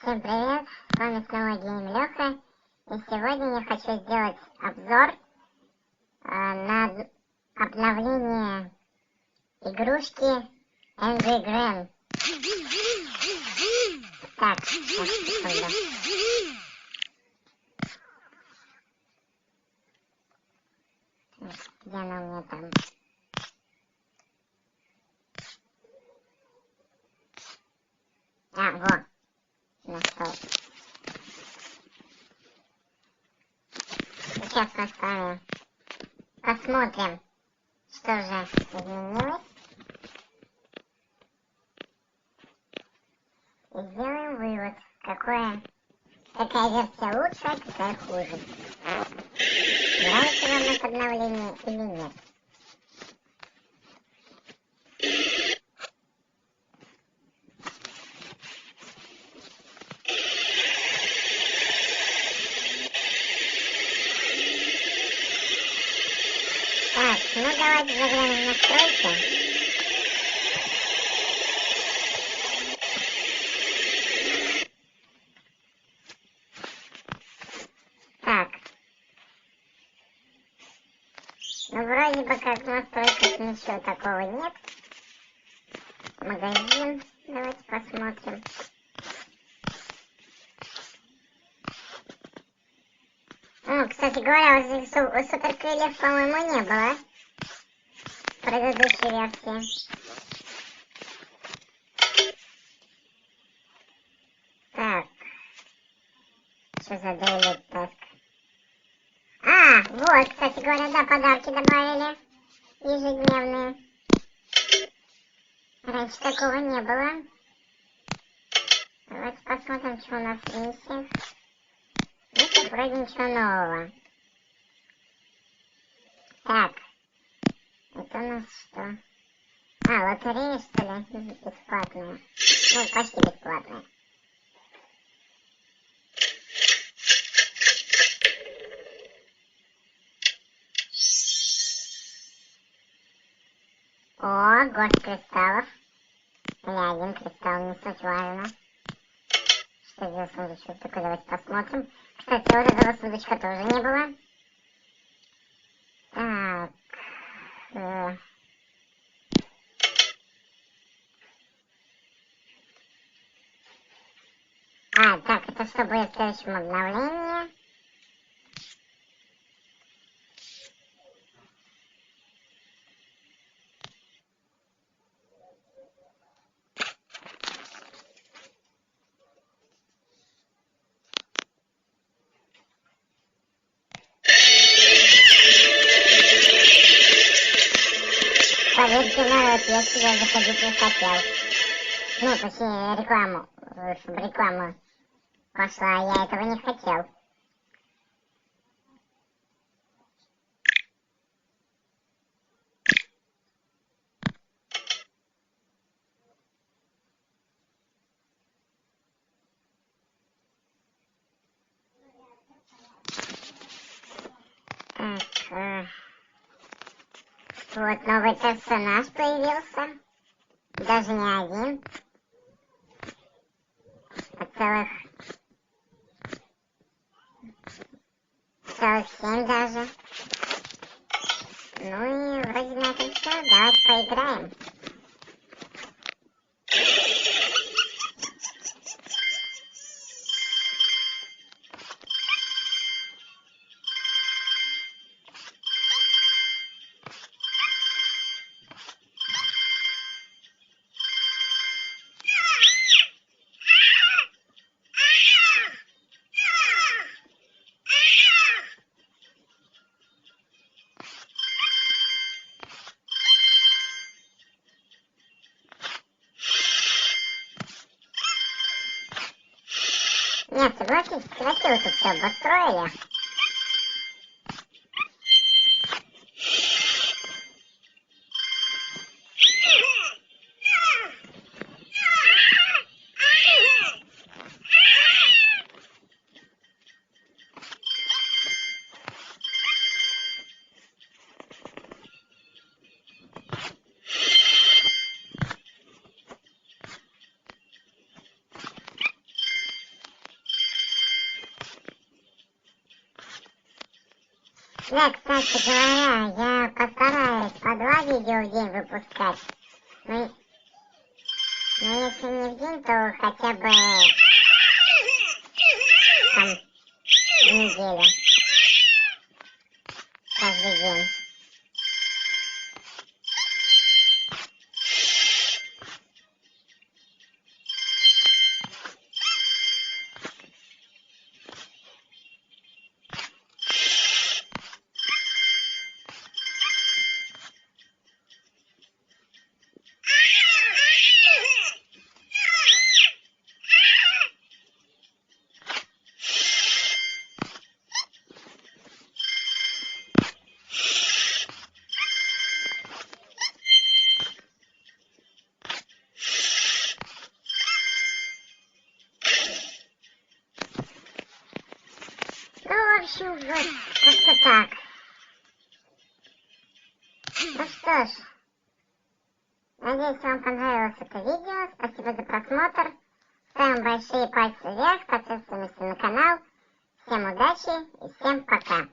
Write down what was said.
Всем привет, с вами снова Гейм Леха, и сегодня я хочу сделать обзор на обновление игрушки Angry Gren. Так, секунду. Где она у меня там? Вот. Нашел. Сейчас мы с вами посмотрим, что же изменилось. И сделаем вывод, какая версия лучше, а какая хуже. Нравится вам это обновление или нет? Так, ну давайте заглянем в настройки. Так. Ну вроде бы как в настройках ничего такого нет. Магазин. Давайте посмотрим. Ну, кстати говоря, вот здесь суперкрыльев, по-моему, не было в предыдущей версии. Так. Что за daily task? Вот, кстати говоря, да, подарки добавили. Ежедневные. Раньше такого не было. Давайте посмотрим, что у нас в миссиях. Здесь вроде ничего нового. Так. Это у нас что? Лотерея, что ли? Бесплатная. Ну, почти бесплатная. О, горсть кристаллов. Или один кристалл, не суть важно. Что здесь сундучок? Только давайте посмотрим. Кстати, вот этого сундучка тоже не было. Так. Это что будет в следующем обновлении? Поверьте, народ, я сюда заходить не хотел. Ну, точнее, рекламу. Чтобы реклама пошла, а я этого не хотел. Так, вот новый персонаж появился. Даже не один. А целых 7 даже. Ну и вроде на этом все. Давайте поиграем. Нет, согласитесь, красиво тут все обостроили. Да, кстати говоря, я постараюсь по 2 видео в день выпускать. Но если не в день, то хотя бы там в неделю. Каждый день. Ну, в общем, вот как-то так. Ну что ж, надеюсь, вам понравилось это видео. Спасибо за просмотр. Ставим большие пальцы вверх, подписываемся на канал. Всем удачи и всем пока.